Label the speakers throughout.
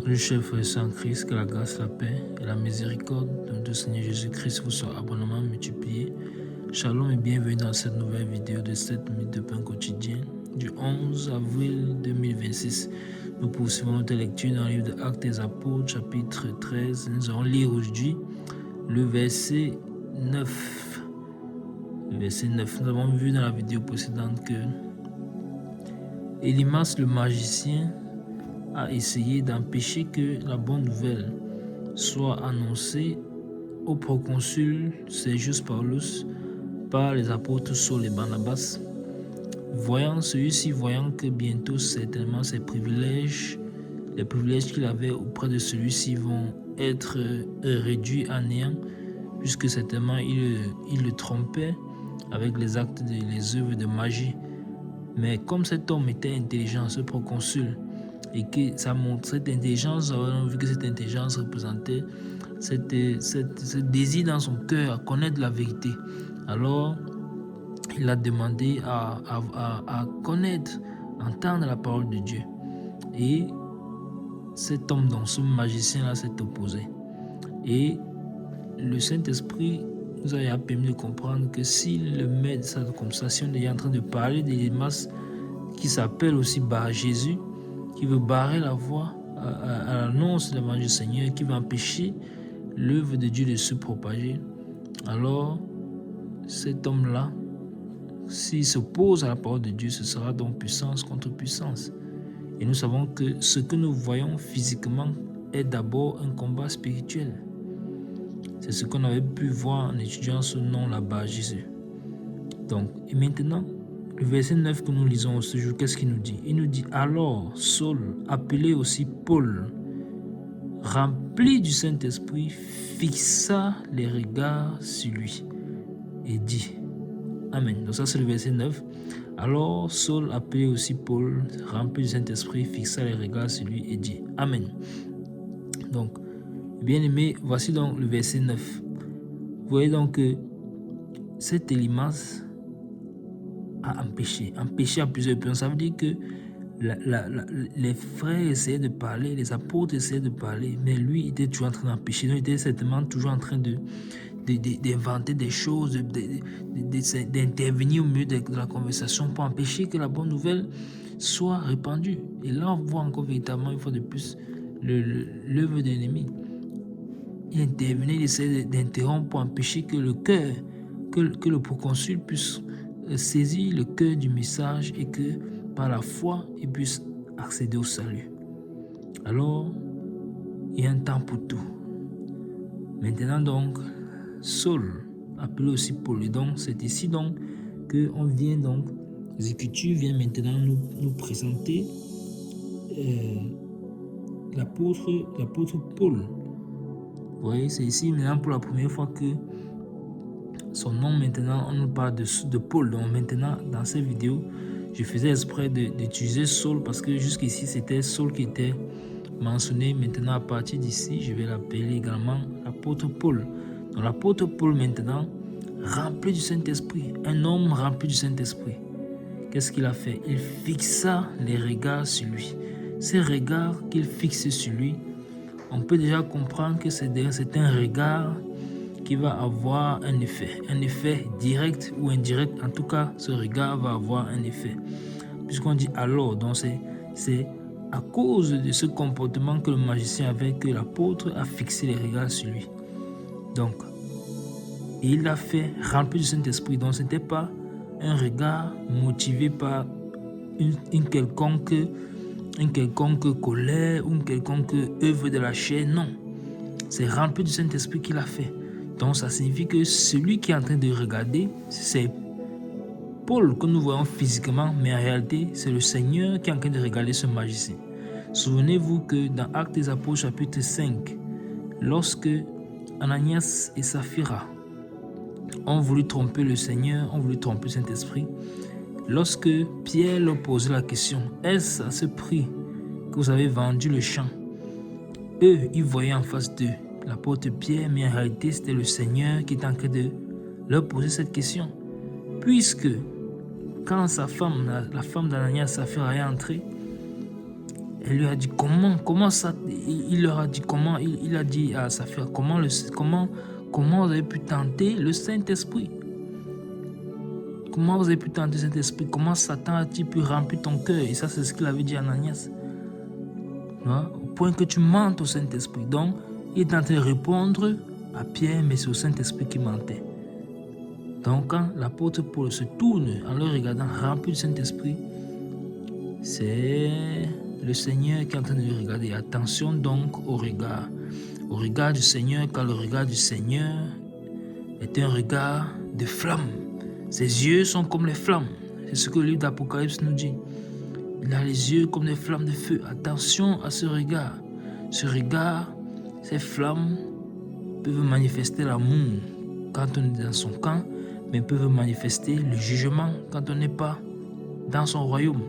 Speaker 1: Le chef frère Saint Christ, que la grâce, la paix et la miséricorde de notre Seigneur Jésus-Christ vous soient abondamment multipliés. Shalom et bienvenue dans cette nouvelle vidéo de 7 minutes de pain quotidien du 11 avril 2026. Nous poursuivons notre lecture dans le livre de Actes des Apôtres, chapitre 13. Nous allons lire aujourd'hui le verset 9. Le verset 9. Nous avons vu dans la vidéo précédente que Élymas le magicien a essayé d'empêcher que la bonne nouvelle soit annoncée au proconsul Sergius Paulus par les apôtres Saul et Barnabas. Voyant que bientôt certainement ses privilèges, les privilèges qu'il avait auprès de celui-ci vont être réduits à néant, puisque certainement il le trompait avec les actes, les œuvres de magie. Mais comme cet homme était intelligent, ce proconsul, et que ça montre cette intelligence, on a vu que cette intelligence représentait ce désir dans son cœur à connaître la vérité. Alors, il a demandé à connaître, entendre la parole de Dieu. Et cet homme, donc ce magicien-là, s'est opposé. Et le Saint-Esprit nous a permis de comprendre que s'il le met de sa conversation, il est en train de parler d'Élymas qui s'appelle aussi Bar-Jésus, qui veut barrer la voie à l'annonce de l'évangile du Seigneur, qui veut empêcher l'œuvre de Dieu de se propager. Alors, cet homme-là, s'il s'oppose à la parole de Dieu, ce sera donc puissance contre puissance. Et nous savons que ce que nous voyons physiquement est d'abord un combat spirituel. C'est ce qu'on avait pu voir en étudiant ce nom là-bas, Jésus. Donc, et maintenant, le verset 9 que nous lisons ce jour, qu'est-ce qu'il nous dit? Il nous dit, alors Saul, appelé aussi Paul, rempli du Saint-Esprit, fixa les regards sur lui et dit, Amen. Donc ça c'est le verset 9. Alors Saul, appelé aussi Paul, rempli du Saint-Esprit, fixa les regards sur lui et dit, Amen. Donc, bien aimé, voici donc le verset 9. Vous voyez donc que cet Élymas a empêché à plusieurs personnes. Ça veut dire que les frères essayaient de parler, les apôtres essayaient de parler, mais lui était toujours en train d'empêcher. Donc, il était certainement toujours en train d'inventer des choses, d'intervenir au milieu de la conversation pour empêcher que la bonne nouvelle soit répandue. Et là, on voit encore véritablement, une fois de plus, l'œuvre de l'ennemi. Il intervenait, il essayait d'interrompre pour empêcher que le cœur, que le proconsul puisse saisir le cœur du message et que par la foi, il puisse accéder au salut. Alors, il y a un temps pour tout. Maintenant donc, Saul, appelé aussi Paul, et donc c'est ici donc qu'on vient donc, les Écritures viennent maintenant nous présenter l'apôtre Paul. Vous voyez, c'est ici maintenant pour la première fois que son nom maintenant, on nous parle de Paul. Donc maintenant, dans cette vidéo, je faisais exprès d'utiliser Saul parce que jusqu'ici, c'était Saul qui était mentionné. Maintenant, à partir d'ici, je vais l'appeler également l'apôtre Paul. Donc l'apôtre Paul maintenant, rempli du Saint-Esprit, un homme rempli du Saint-Esprit. Qu'est-ce qu'il a fait? Il fixa les regards sur lui. Ces regards qu'il fixe sur lui, on peut déjà comprendre que c'est un regard qui va avoir un effet direct ou indirect. En tout cas, ce regard va avoir un effet. Puisqu'on dit alors, donc c'est à cause de ce comportement que le magicien avait que l'apôtre a fixé les regards sur lui. Donc, et il l'a fait rempli du Saint-Esprit. Donc, ce n'était pas un regard motivé par une quelconque colère ou une quelconque œuvre de la chair. Non, c'est rempli du Saint-Esprit qu'il a fait. Donc, ça signifie que celui qui est en train de regarder, c'est Paul que nous voyons physiquement, mais en réalité, c'est le Seigneur qui est en train de regarder ce magicien. Souvenez-vous que dans Actes des Apôtres, chapitre 5, lorsque Ananias et Saphira ont voulu tromper le Seigneur, ont voulu tromper le Saint-Esprit, lorsque Pierre leur posait la question, est-ce à ce prix que vous avez vendu le champ? Eux, ils voyaient en face d'eux l'apôtre Pierre, mais en réalité, c'était le Seigneur qui était en train de leur poser cette question. Puisque, quand sa femme, la femme d'Ananias, Saphira est entrée, Elle lui a dit comment ça, il leur a dit comment, il a dit à sa fille, comment vous avez pu tenter le Saint-Esprit? Comment vous avez pu tenter le Saint-Esprit? Comment Satan a-t-il pu remplir ton cœur? Et ça, c'est ce qu'il avait dit à Ananias. Au point que tu mentes au Saint-Esprit. Donc, il est en train de répondre à Pierre, mais c'est au Saint-Esprit qui mentait. Donc, quand l'apôtre Paul se tourne en le regardant rempli du Saint-Esprit, c'est le Seigneur qui est en train de le regarder. Attention donc au regard du Seigneur, car le regard du Seigneur est un regard de flamme. Ses yeux sont comme les flammes. C'est ce que le livre d'Apocalypse nous dit. Il a les yeux comme des flammes de feu. Attention à ce regard. Ce regard, ces flammes peuvent manifester l'amour quand on est dans son camp, mais peuvent manifester le jugement quand on n'est pas dans son royaume.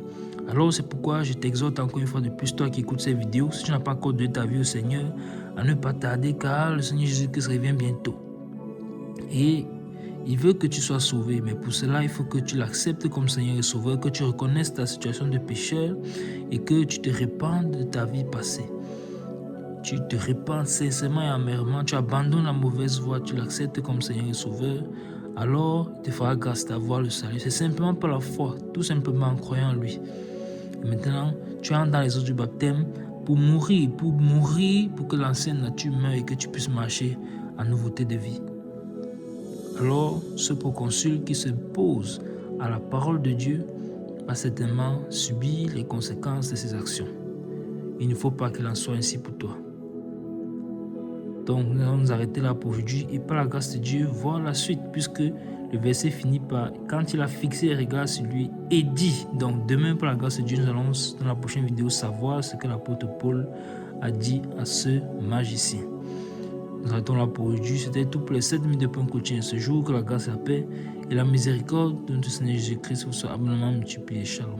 Speaker 1: Alors c'est pourquoi je t'exhorte encore une fois de plus, toi qui écoutes ces vidéos, si tu n'as pas encore donné ta vie au Seigneur, à ne pas tarder, car le Seigneur Jésus-Christ revient bientôt. Et il veut que tu sois sauvé, mais pour cela, il faut que tu l'acceptes comme Seigneur et Sauveur, que tu reconnaisses ta situation de pécheur et que tu te répandes de ta vie passée. Tu te répands sincèrement et amèrement, tu abandonnes la mauvaise voie, tu l'acceptes comme Seigneur et Sauveur, alors il te fera grâce d'avoir le salut. C'est simplement par la foi, tout simplement en croyant en lui. Et maintenant, tu entres dans les eaux du baptême pour mourir, pour que l'ancienne nature meure et que tu puisses marcher en nouveauté de vie. Alors, ce proconsul qui se pose à la parole de Dieu va certainement subir les conséquences de ses actions. Il ne faut pas qu'il en soit ainsi pour toi. Donc, nous allons nous arrêter là pour aujourd'hui et par la grâce de Dieu, voir la suite, puisque le verset finit par « Quand il a fixé les regards sur lui et dit ». Donc, demain, par la grâce de Dieu, nous allons, dans la prochaine vidéo, savoir ce que l'apôtre Paul a dit à ce magicien. Nous arrêtons là pour aujourd'hui. C'était tout pour les 7 minutes de point coaching ce jour. Que la grâce, la paix et la miséricorde de notre Seigneur Jésus-Christ vous soient abondamment multipliées. Shalom.